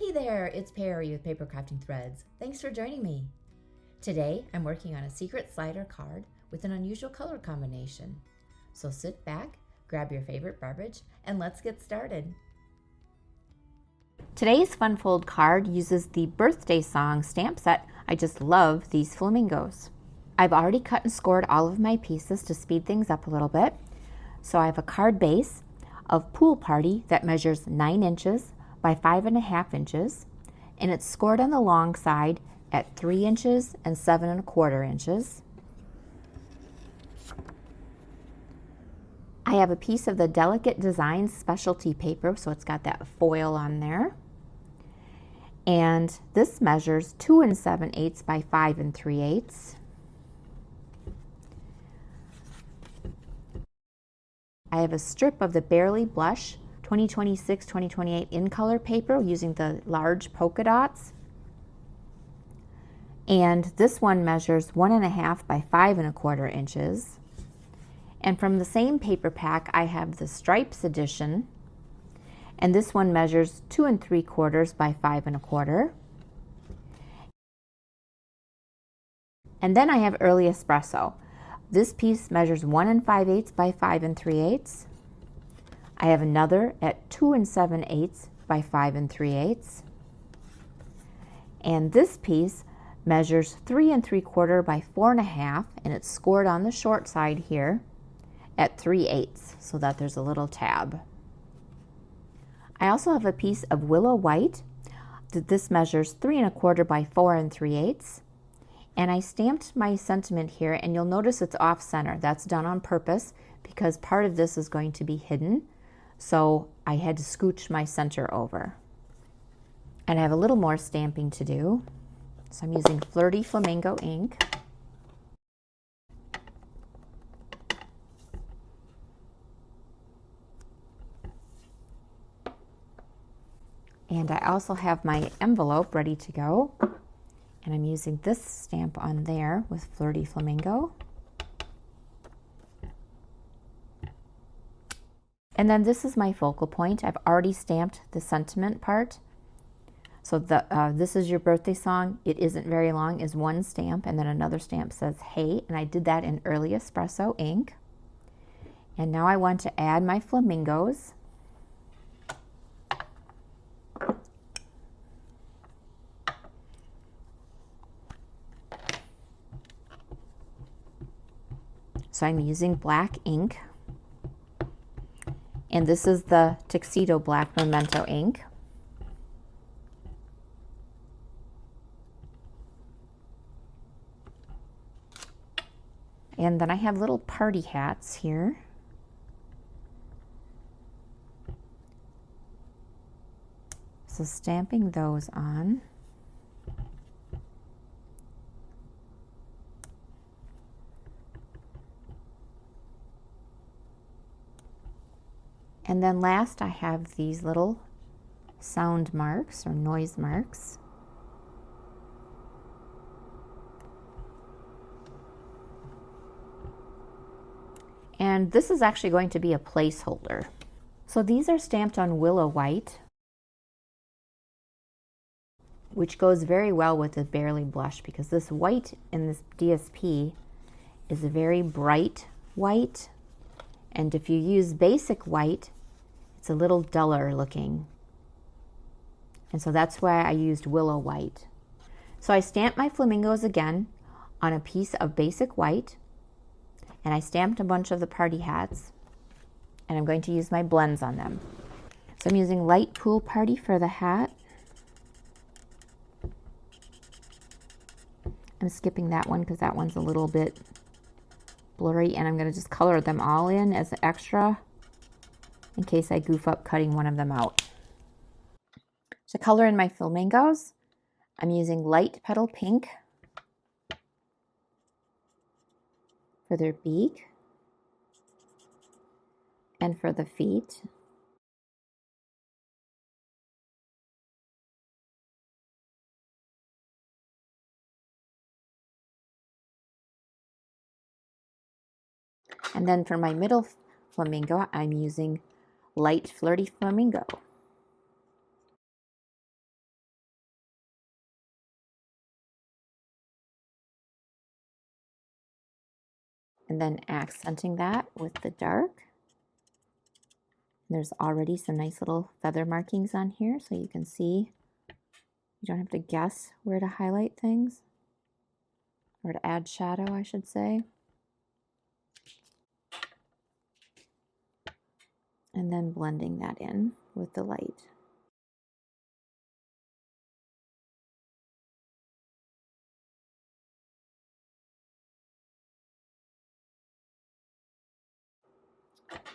Hey there, it's Perry with PapercraftingThreads. Thanks for joining me. Today I'm working on a secret slider card with an unusual color combination. So sit back, grab your favorite beverage, and let's get started. Today's Fun Fold card uses the birthday song stamp set. I just love these flamingos. I've already cut and scored all of my pieces to speed things up a little bit. So I have a card base of Pool Party that measures 9 inches by 5.5 inches, and it's scored on the long side at 3 inches and 7.25 inches. I have a piece of the Delicate Designs specialty paper, so it's got that foil on there. And this measures 2 7/8 by 5 3/8. I have a strip of the Barely Blush 2026-2028 in color paper using the large polka dots. And this one measures 1.5 by 5.25 inches. And from the same paper pack, I have the Stripes edition. And this one measures 2 3/4 by 5.25. And then I have Early Espresso. This piece measures 1 5/8 by 5 3/8. I have another at 2 7/8 by 5 3/8. And this piece measures 3 3/4 by 4.5, and it's scored on the short side here at 3/8, so that there's a little tab. I also have a piece of Willow White that this measures 3 1/4 by 4 3/8. And I stamped my sentiment here, and you'll notice it's off center. That's done on purpose because part of this is going to be hidden. So I had to scooch my center over. And I have a little more stamping to do. So I'm using Flirty Flamingo ink. And I also have my envelope ready to go. And I'm using this stamp on there with Flirty Flamingo. And then this is my focal point. I've already stamped the sentiment part. So this is your birthday song. It isn't very long, is one stamp, and then another stamp says hey, and I did that in Early Espresso ink. And now I want to add my flamingos. So I'm using black ink. And this is the Tuxedo Black Memento ink. And then I have little party hats here. So stamping those on. And then last I have these little sound marks or noise marks. And this is actually going to be a placeholder. So these are stamped on Willow White, which goes very well with the Barely Blush because this white in this DSP is a very bright white. And if you use basic white, it's a little duller looking. And so that's why I used Willow White. So I stamped my flamingos again on a piece of basic white, and I stamped a bunch of the party hats, and I'm going to use my blends on them. So I'm using Light Pool Party for the hat. I'm skipping that one because that one's a little bit blurry, and I'm going to just color them all in as an extra in case I goof up cutting one of them out. To color in my flamingos, I'm using Light Petal Pink for their beak and for the feet. And then for my middle flamingo, I'm using Light Flirty Flamingo. and then accenting that with the dark. There's already some nice little feather markings on here, so you can see you don't have to guess where to highlight things, or to add shadow, I should say. And then blending that in with the light.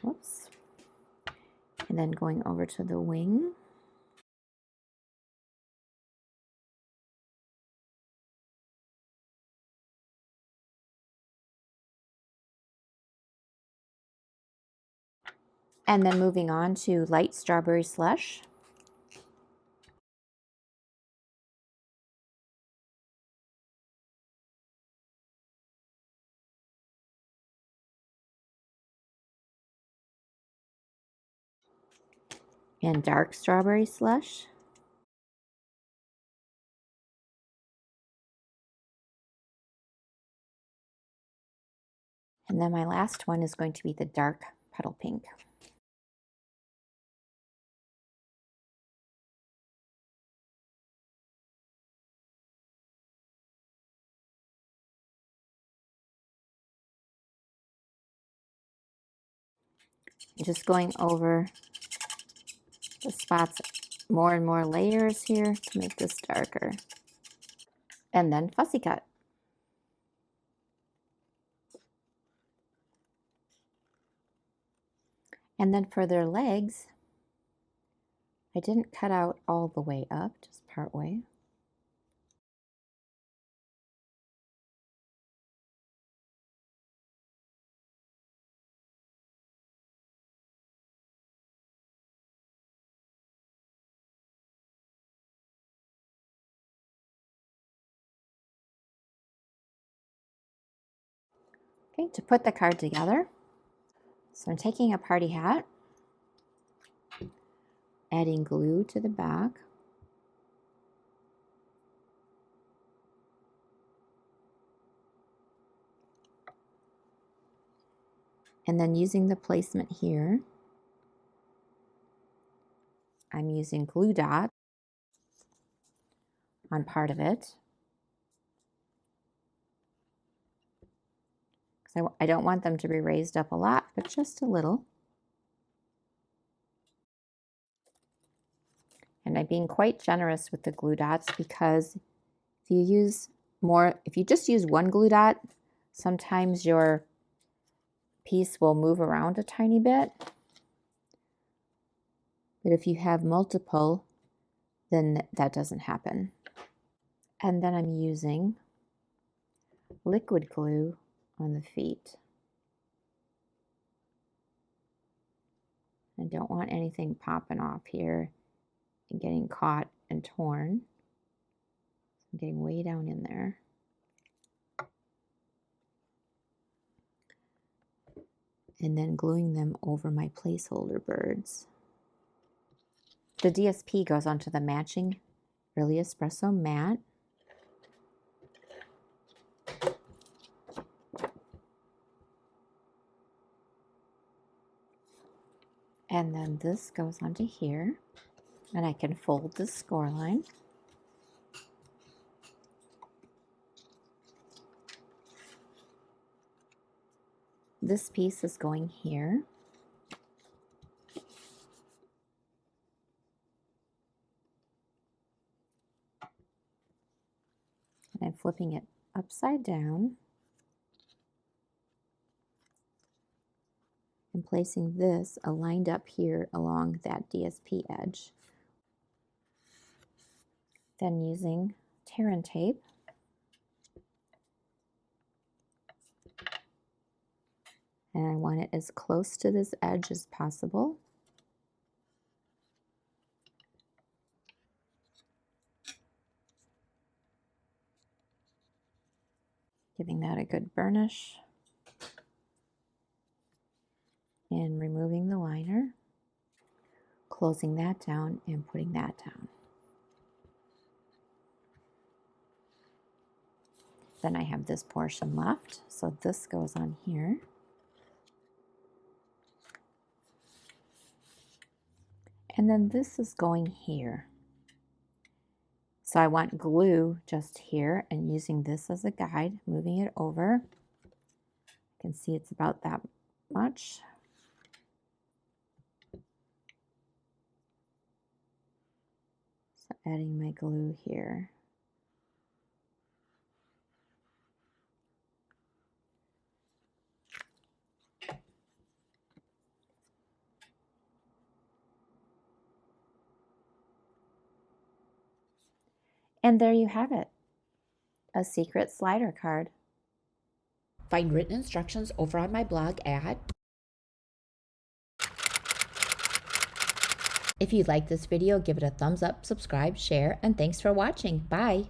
Whoops. And then going over to the wing. And then moving on to light strawberry slush. And dark strawberry slush. And then my last one is going to be the dark petal pink. Just going over the spots, more and more layers here to make this darker. And then fussy cut. And then for their legs, I didn't cut out all the way up, just part way. Okay, to put the card together, so I'm taking a party hat, adding glue to the back, and then using the placement here, I'm using glue dot on part of it. Because I don't want them to be raised up a lot, but just a little. And I'm being quite generous with the glue dots because if you just use one glue dot, sometimes your piece will move around a tiny bit. But if you have multiple, then that doesn't happen. And then I'm using liquid glue on the feet. I don't want anything popping off here and getting caught and torn. I'm getting way down in there. And then gluing them over my placeholder birds. The DSP goes onto the matching Early Espresso mat. And then this goes onto here. And I can fold the score line. This piece is going here. And I'm flipping it upside down and placing this aligned up here along that DSP edge. Then using tear and tape, and I want it as close to this edge as possible. Giving that a good burnish. And removing the liner, closing that down and putting that down. Then I have this portion left, so this goes on here. And then this is going here. So I want glue just here and using this as a guide, moving it over. You can see it's about that much. So adding my glue here. And there you have it, a secret slider card. Find written instructions over on my blog at. If you like this video, give it a thumbs up, subscribe, share, and thanks for watching. Bye!